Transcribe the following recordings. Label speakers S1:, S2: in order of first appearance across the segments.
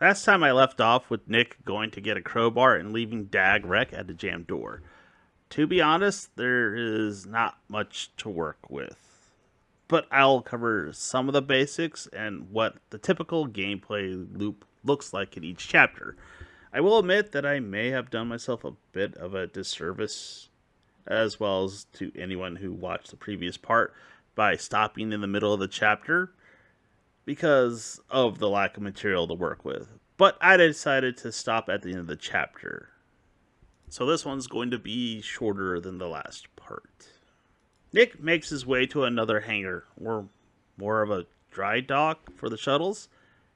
S1: Last time I left off with Nick going to get a crowbar and leaving Dag wreck at the jam door. To be honest, there is not much to work with. But I'll cover some of the basics and what the typical gameplay loop looks like in each chapter. I will admit that I may have done myself a bit of a disservice, as well as to anyone who watched the previous part, by stopping in the middle of the chapter because of the lack of material to work with. But I decided to stop at the end of the chapter. So this one's going to be shorter than the last part. Nick makes his way to another hangar, or more of a dry dock for the shuttles.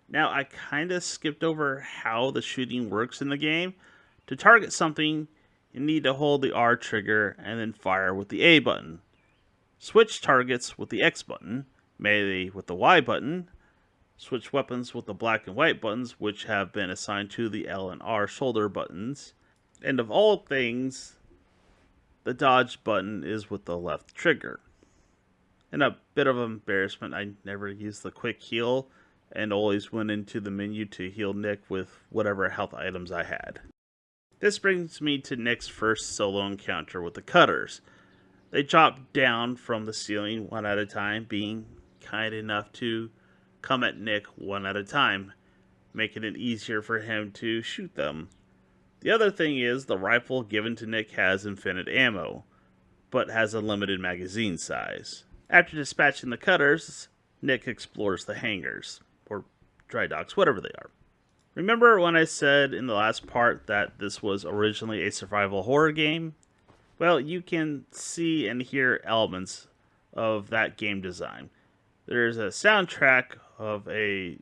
S1: Now, I kind of skipped over how the shooting works in the game. To target something, you need to hold the R trigger and then fire with the A button. Switch targets with the X button, melee with the Y button, switch weapons with the black and white buttons, which have been assigned to the L and R shoulder buttons. And of all things, the dodge button is with the left trigger. And a bit of embarrassment, I never used the quick heal and always went into the menu to heal Nick with whatever health items I had. This brings me to Nick's first solo encounter with the cutters. They drop down from the ceiling one at a time, being kind enough to come at Nick one at a time, making it easier for him to shoot them. The other thing is, the rifle given to Nick has infinite ammo, but has a limited magazine size. After dispatching the cutters, Nick explores the hangars, or dry docks, whatever they are. Remember when I said in the last part that this was originally a survival horror game? Well, you can see and hear elements of that game design. There's a soundtrack of a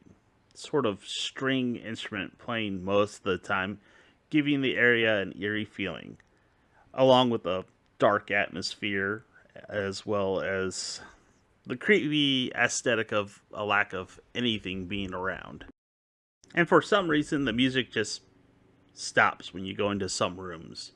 S1: sort of string instrument playing most of the time, giving the area an eerie feeling, along with a dark atmosphere, as well as the creepy aesthetic of a lack of anything being around. And for some reason, the music just stops when you go into some rooms.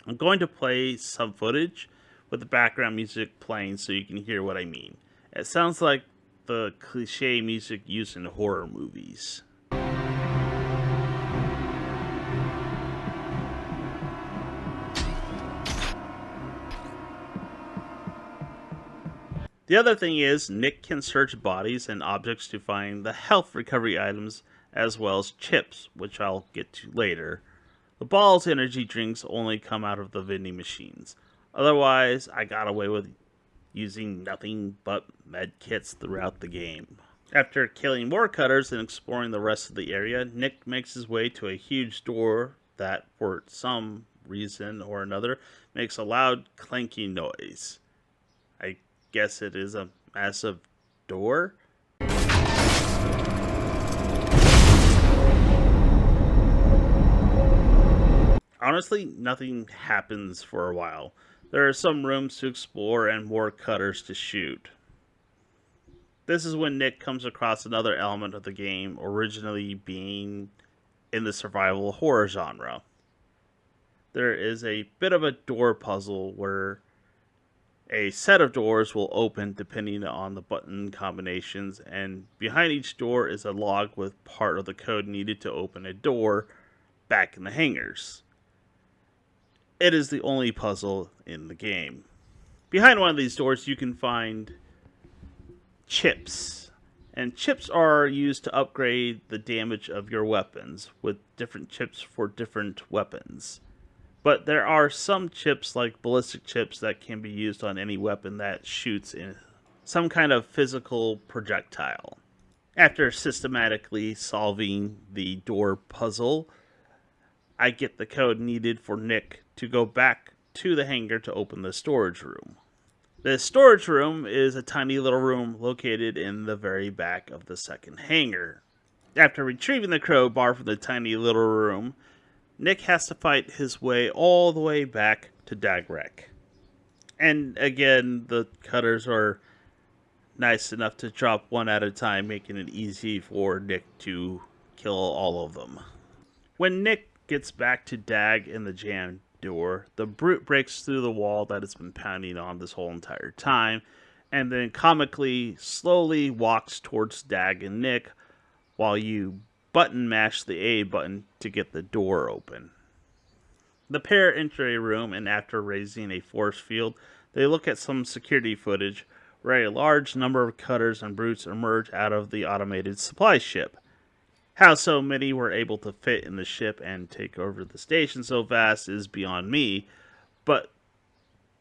S1: I'm going to play some footage with the background music playing so you can hear what I mean. It sounds like the cliche music used in horror movies. The other thing is, Nick can search bodies and objects to find the health recovery items as well as chips, which I'll get to later. The Bawls energy drinks only come out of the vending machines. Otherwise, I got away with using nothing but med kits throughout the game. After killing more cutters and exploring the rest of the area, Nick makes his way to a huge door that, for some reason or another, makes a loud clanking noise. I guess it is a massive door. Honestly, nothing happens for a while. There are some rooms to explore and more cutters to shoot. This is when Nick comes across another element of the game, originally being in the survival horror genre. There is a bit of a door puzzle where a set of doors will open depending on the button combinations, and behind each door is a log with part of the code needed to open a door back in the hangars. It is the only puzzle in the game. Behind one of these doors you can find chips. And chips are used to upgrade the damage of your weapons, with different chips for different weapons. But there are some chips, like ballistic chips, that can be used on any weapon that shoots in some kind of physical projectile. After systematically solving the door puzzle, I get the code needed for Nick to go back to the hangar to open the storage room. The storage room is a tiny little room located in the very back of the second hangar. After retrieving the crowbar from the tiny little room, Nick has to fight his way all the way back to Dagrek. And again, the cutters are nice enough to drop one at a time, making it easy for Nick to kill all of them. When Nick gets back to Dag in the jam door, the brute breaks through the wall that it's been pounding on this whole entire time, and then comically slowly walks towards Dag and Nick while you button mash the A button to get the door open. The pair enter a room, and after raising a force field, they look at some security footage where a large number of cutters and brutes emerge out of the automated supply ship. How so many were able to fit in the ship and take over the station so fast is beyond me, but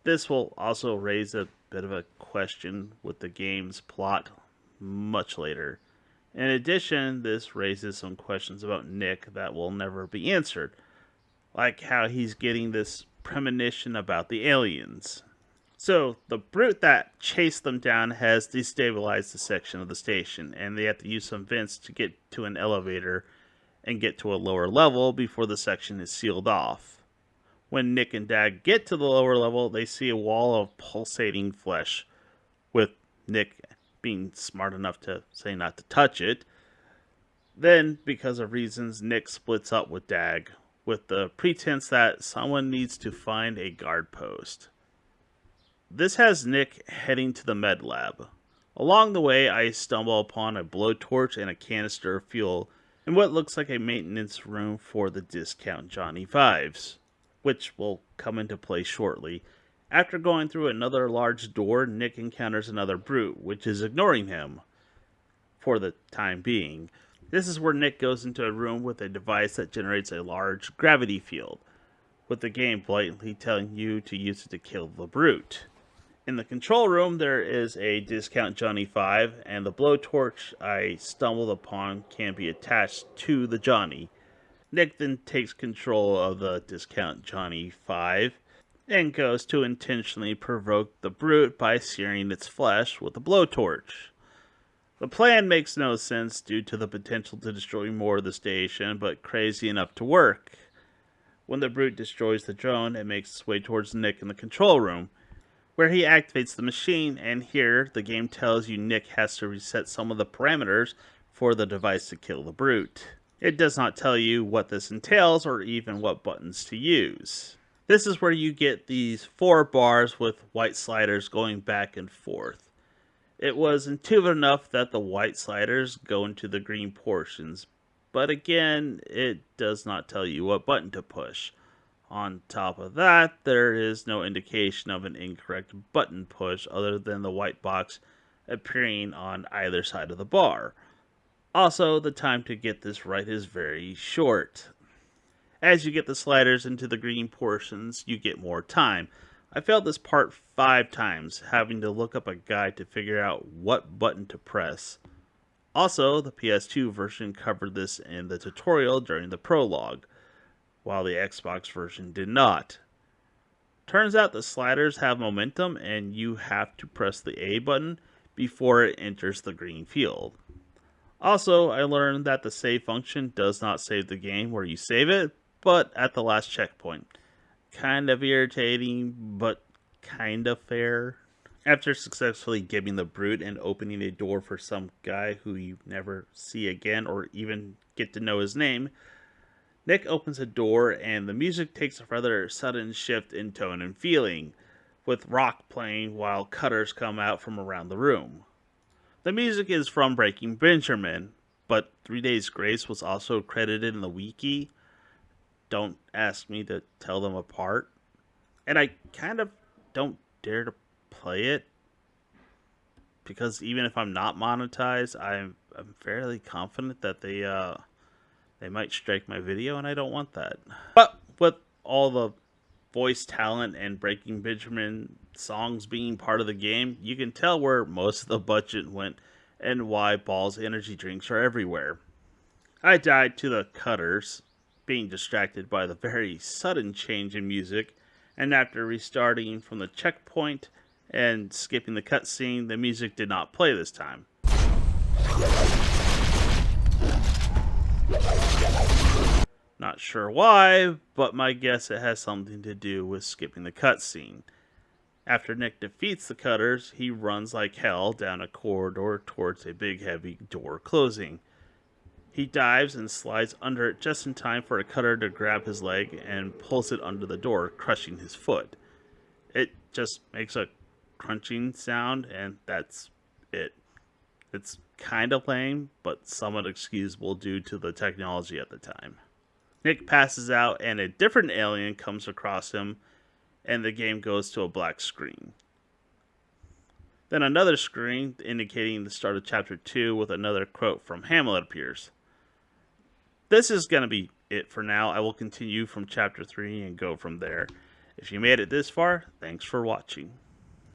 S1: this will also raise a bit of a question with the game's plot much later. In addition, this raises some questions about Nick that will never be answered, like how he's getting this premonition about the aliens. So, the brute that chased them down has destabilized the section of the station, and they have to use some vents to get to an elevator and get to a lower level before the section is sealed off. When Nick and Dag get to the lower level, they see a wall of pulsating flesh, with Nick being smart enough to say not to touch it. Then, because of reasons, Nick splits up with Dag, with the pretense that someone needs to find a guard post. This has Nick heading to the med lab. Along the way, I stumble upon a blowtorch and a canister of fuel in what looks like a maintenance room for the discount Johnny Fives, which will come into play shortly. After going through another large door, Nick encounters another brute, which is ignoring him for the time being. This is where Nick goes into a room with a device that generates a large gravity field, with the game blatantly telling you to use it to kill the brute. In the control room, there is a discount Johnny 5, and the blowtorch I stumbled upon can be attached to the Johnny. Nick then takes control of the discount Johnny 5 and goes to intentionally provoke the brute by searing its flesh with a blowtorch. The plan makes no sense due to the potential to destroy more of the station, but crazy enough to work. When the brute destroys the drone, it makes its way towards Nick in the control room, where he activates the machine, and here the game tells you Nick has to reset some of the parameters for the device to kill the brute. It does not tell you what this entails or even what buttons to use. This is where you get these 4 bars with white sliders going back and forth. It was intuitive enough that the white sliders go into the green portions, but again, it does not tell you what button to push. On top of that, there is no indication of an incorrect button push other than the white box appearing on either side of the bar. Also, the time to get this right is very short. As you get the sliders into the green portions, you get more time. I failed this part 5 times, having to look up a guide to figure out what button to press. Also, the PS2 version covered this in the tutorial during the prologue, while the Xbox version did not. Turns out the sliders have momentum and you have to press the A button before it enters the green field. Also, I learned that the save function does not save the game where you save it, but at the last checkpoint. Kind of irritating, but kind of fair. After successfully giving the brute and opening a door for some guy who you never see again or even get to know his name, Nick opens a door and the music takes a rather sudden shift in tone and feeling, with rock playing while cutters come out from around the room. The music is from Breaking Benjamin, but 3 Days Grace was also credited in the wiki. Don't ask me to tell them apart. And I kind of don't dare to play it, because even if I'm not monetized, I'm fairly confident that they might strike my video, and I don't want that. But with all the voice talent and Breaking Benjamin songs being part of the game, you can tell where most of the budget went and why Bawls energy drinks are everywhere. I died to the cutters, being distracted by the very sudden change in music, and after restarting from the checkpoint and skipping the cutscene, the music did not play this time. Not sure why, but my guess it has something to do with skipping the cutscene. After Nick defeats the cutters, he runs like hell down a corridor towards a big heavy door closing. He dives and slides under it just in time for a cutter to grab his leg and pulls it under the door, crushing his foot. It just makes a crunching sound, and that's it. It's kind of lame, but somewhat excusable due to the technology at the time. Nick passes out, and a different alien comes across him, and the game goes to a black screen. Then another screen indicating the start of Chapter 2 with another quote from Hamlet appears. This is going to be it for now. I will continue from Chapter 3 and go from there. If you made it this far, thanks for watching.